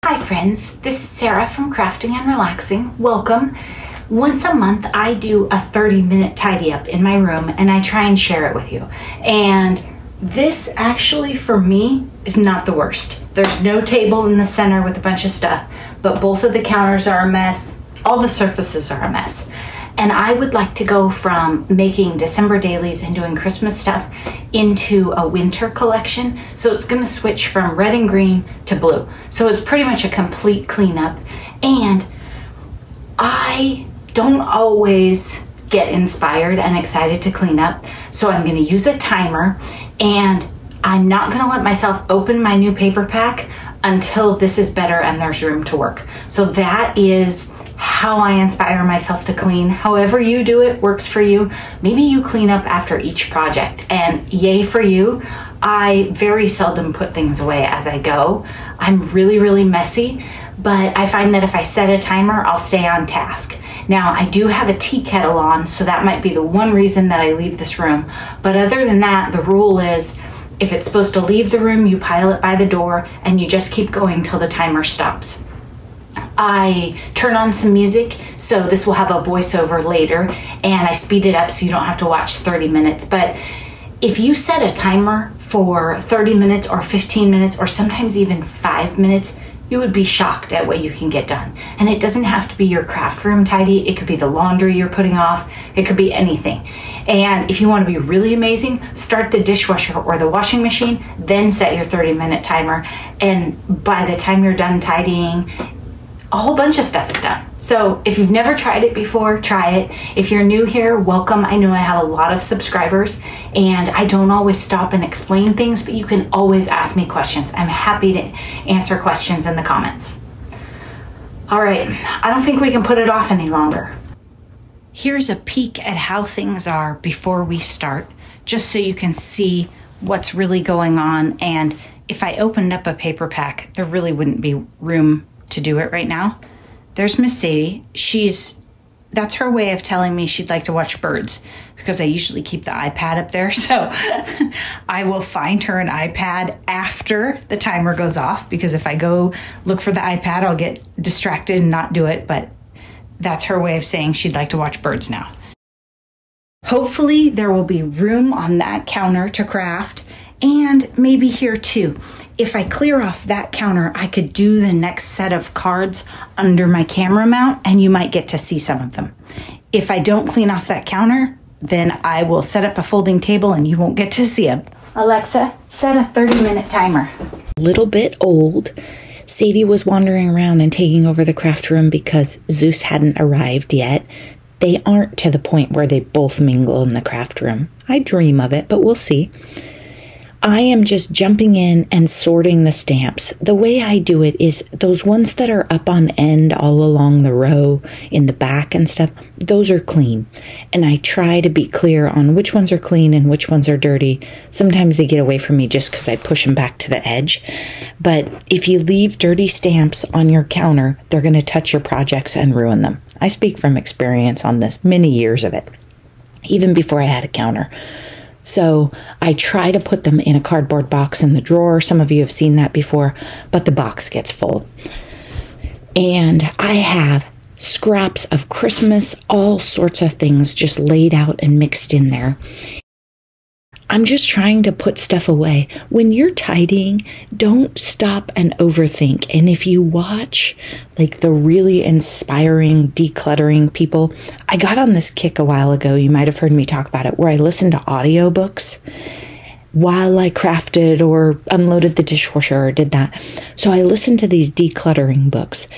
Hi friends, this is Sarah from Crafting and Relaxing. Welcome. Once a month I do a 30-minute tidy up in my room and I try and share it with you. And this actually for me is not the worst. There's no table in the center with a bunch of stuff, but both of the counters are a mess. All the surfaces are a mess. And I would like to go from making December dailies and doing Christmas stuff into a winter collection. So it's going to switch from red and green to blue. So it's pretty much a complete cleanup. And I don't always get inspired and excited to clean up. So I'm going to use a timer, and I'm not going to let myself open my new paper pack until this is better and there's room to work. So that is how I inspire myself to clean. However you do it works for you. Maybe you clean up after each project, and yay for you. I very seldom put things away as I go. I'm really messy, but I find that if I set a timer, I'll stay on task. Now, I do have a tea kettle on, so that might be the one reason that I leave this room. But other than that, the rule is if it's supposed to leave the room, you pile it by the door and you just keep going till the timer stops. I turn on some music, so this will have a voiceover later, and I speed it up so you don't have to watch 30 minutes. But if you set a timer for 30 minutes or 15 minutes or sometimes even 5 minutes, you would be shocked at what you can get done. And it doesn't have to be your craft room tidy. It could be the laundry you're putting off. It could be anything. And if you want to be really amazing, start the dishwasher or the washing machine, then set your 30-minute timer. And by the time you're done tidying, a whole bunch of stuff is done. So if you've never tried it before, try it. If you're new here, welcome. I know I have a lot of subscribers and I don't always stop and explain things, but you can always ask me questions. I'm happy to answer questions in the comments. All right, I don't think we can put it off any longer. Here's a peek at how things are before we start, just so you can see what's really going on. And if I opened up a paper pack, there really wouldn't be room to do it right now. There's Miss Sadie. That's her way of telling me she'd like to watch birds, because I usually keep the iPad up there. So I will find her an iPad after the timer goes off, because if I go look for the iPad, I'll get distracted and not do it. But that's her way of saying she'd like to watch birds now. Hopefully there will be room on that counter to craft, and maybe here too. If I clear off that counter, I could do the next set of cards under my camera mount, and you might get to see some of them. If I don't clean off that counter, then I will set up a folding table and you won't get to see them. Alexa, set a 30-minute timer. A little bit old. Sadie was wandering around and taking over the craft room because Zeus hadn't arrived yet. They aren't to the point where they both mingle in the craft room. I dream of it, but we'll see. I am just jumping in and sorting the stamps. The way I do it is those ones that are up on end all along the row in the back and stuff, those are clean. And I try to be clear on which ones are clean and which ones are dirty. Sometimes they get away from me just because I push them back to the edge. But if you leave dirty stamps on your counter, they're going to touch your projects and ruin them. I speak from experience on this, many years of it, even before I had a counter. So I try to put them in a cardboard box in the drawer. Some of you have seen that before, but the box gets full. And I have scraps of Christmas, all sorts of things just laid out and mixed in there. I'm just trying to put stuff away. When you're tidying, don't stop and overthink. And if you watch like the really inspiring decluttering people, I got on this kick a while ago, you might have heard me talk about it, where I listened to audiobooks while I crafted or unloaded the dishwasher or did that. So I listened to these decluttering books.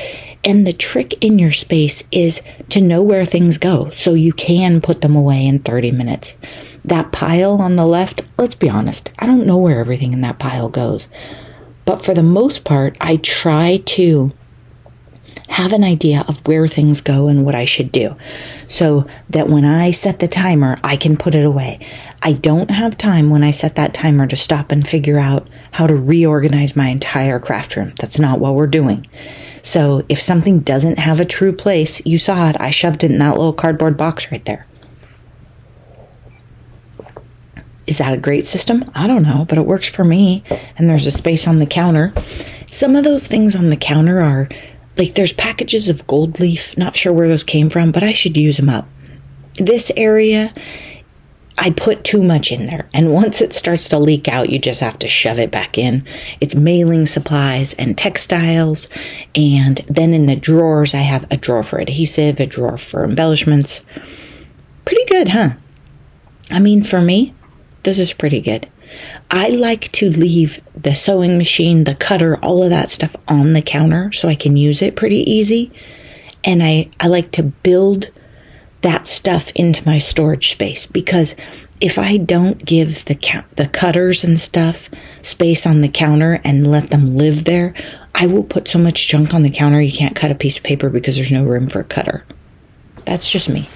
And the trick in your space is to know where things go so you can put them away in 30 minutes. That pile on the left, let's be honest, I don't know where everything in that pile goes. But for the most part, I try to have an idea of where things go and what I should do, so that when I set the timer, I can put it away. I don't have time when I set that timer to stop and figure out how to reorganize my entire craft room. That's not what we're doing. So if something doesn't have a true place, you saw it, I shoved it in that little cardboard box right there. Is that a great system? I don't know, but it works for me. And there's a space on the counter. Some of those things on the counter are, like, there's packages of gold leaf. Not sure where those came from, but I should use them up. This area, I put too much in there. And once it starts to leak out, you just have to shove it back in. It's mailing supplies and textiles. And then in the drawers, I have a drawer for adhesive, a drawer for embellishments. Pretty good, huh? I mean, for me, this is pretty good. I like to leave the sewing machine, the cutter, all of that stuff on the counter so I can use it pretty easy. And I like to build that stuff into my storage space, because if I don't give the cutters and stuff space on the counter and let them live there, I will put so much junk on the counter you can't cut a piece of paper because there's no room for a cutter. That's just me.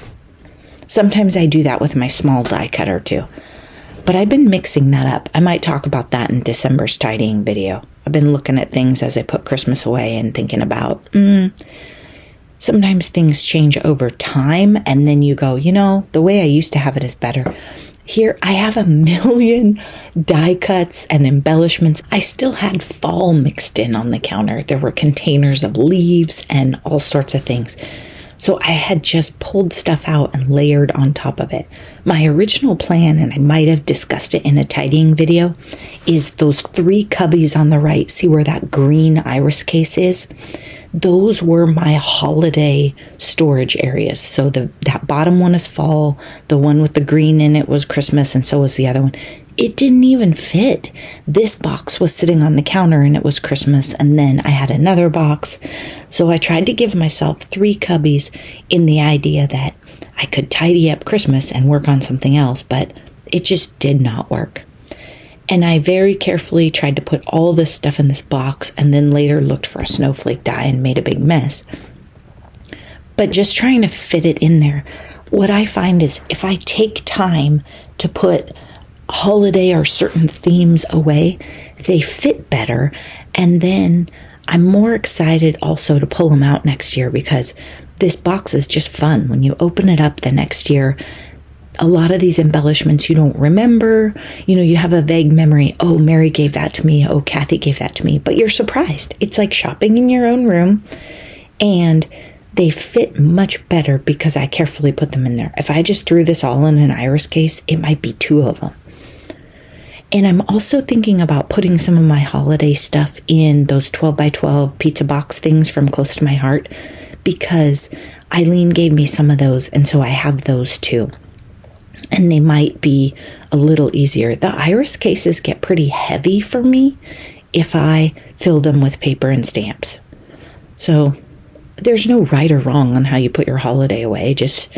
Sometimes I do that with my small die cutter too. But I've been mixing that up. I might talk about that in December's tidying video. I've been looking at things as I put Christmas away and thinking about, sometimes things change over time, and then you go, the way I used to have it is better. Here, I have a million die cuts and embellishments. I still had fall mixed in on the counter. There were containers of leaves and all sorts of things. So I had just pulled stuff out and layered on top of it. My original plan, and I might have discussed it in a tidying video, is those 3 cubbies on the right. See where that green iris case is? Those were my holiday storage areas. So that bottom one is fall, the one with the green in it was Christmas, and so was the other one. It didn't even fit. This box was sitting on the counter and it was Christmas, and then I had another box. So I tried to give myself 3 cubbies in the idea that I could tidy up Christmas and work on something else, but it just did not work. And I very carefully tried to put all this stuff in this box, and then later looked for a snowflake die and made a big mess. But just trying to fit it in there, what I find is if I take time to put holiday or certain themes away, they fit better. And then I'm more excited also to pull them out next year, because this box is just fun. When you open it up the next year, a lot of these embellishments you don't remember. You have a vague memory. Oh, Mary gave that to me. Oh, Kathy gave that to me. But you're surprised. It's like shopping in your own room. And they fit much better because I carefully put them in there. If I just threw this all in an iris case, it might be 2 of them. And I'm also thinking about putting some of my holiday stuff in those 12 by 12 pizza box things from Close to My Heart, because Eileen gave me some of those, and so I have those too. And they might be a little easier. The iris cases get pretty heavy for me if I fill them with paper and stamps. So there's no right or wrong on how you put your holiday away. Just,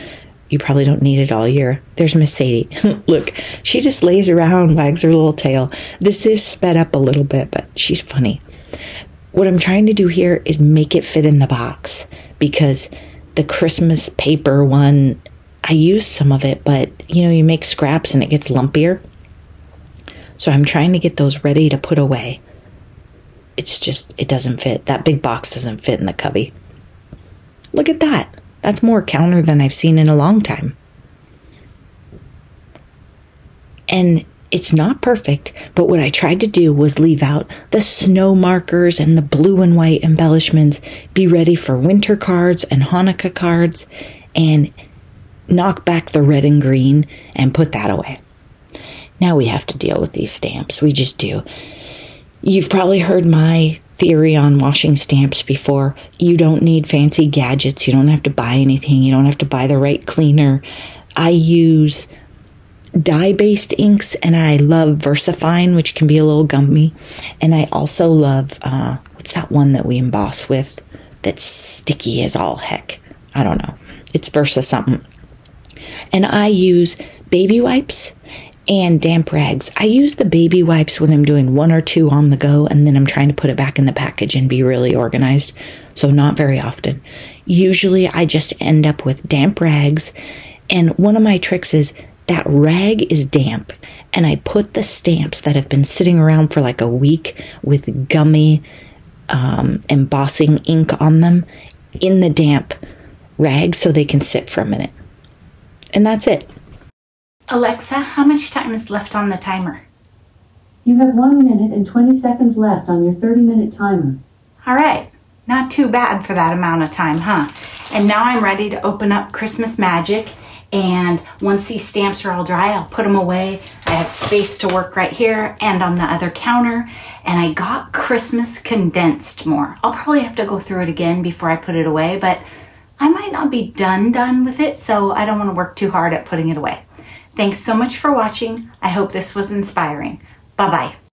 you probably don't need it all year. There's Miss Sadie. Look, she just lays around, wags her little tail. This is sped up a little bit, but she's funny. What I'm trying to do here is make it fit in the box, because the Christmas paper one, I use some of it, but you make scraps and it gets lumpier. So I'm trying to get those ready to put away. It's just, it doesn't fit. That big box doesn't fit in the cubby. Look at that. That's more counter than I've seen in a long time. And it's not perfect, but what I tried to do was leave out the snow markers and the blue and white embellishments, be ready for winter cards and Hanukkah cards, and knock back the red and green and put that away. Now we have to deal with these stamps. We just do. You've probably heard my theory on washing stamps before. You don't need fancy gadgets. You don't have to buy anything. You don't have to buy the right cleaner. I use dye-based inks, and I love VersaFine, which can be a little gummy. And I also love, what's that one that we emboss with that's sticky as all heck? I don't know. It's Versa something. And I use baby wipes and damp rags. I use the baby wipes when I'm doing 1 or 2 on the go, and then I'm trying to put it back in the package and be really organized. So not very often. Usually I just end up with damp rags. And one of my tricks is that rag is damp, and I put the stamps that have been sitting around for like a week with gummy embossing ink on them in the damp rag so they can sit for a minute. And that's it. Alexa, how much time is left on the timer? You have 1 minute and 20 seconds left on your 30-minute timer. All right, not too bad for that amount of time, huh? And now I'm ready to open up Christmas Magic. And once these stamps are all dry, I'll put them away. I have space to work right here and on the other counter. And I got Christmas condensed more. I'll probably have to go through it again before I put it away, but I might not be done with it, so I don't want to work too hard at putting it away. Thanks so much for watching. I hope this was inspiring. Bye-bye.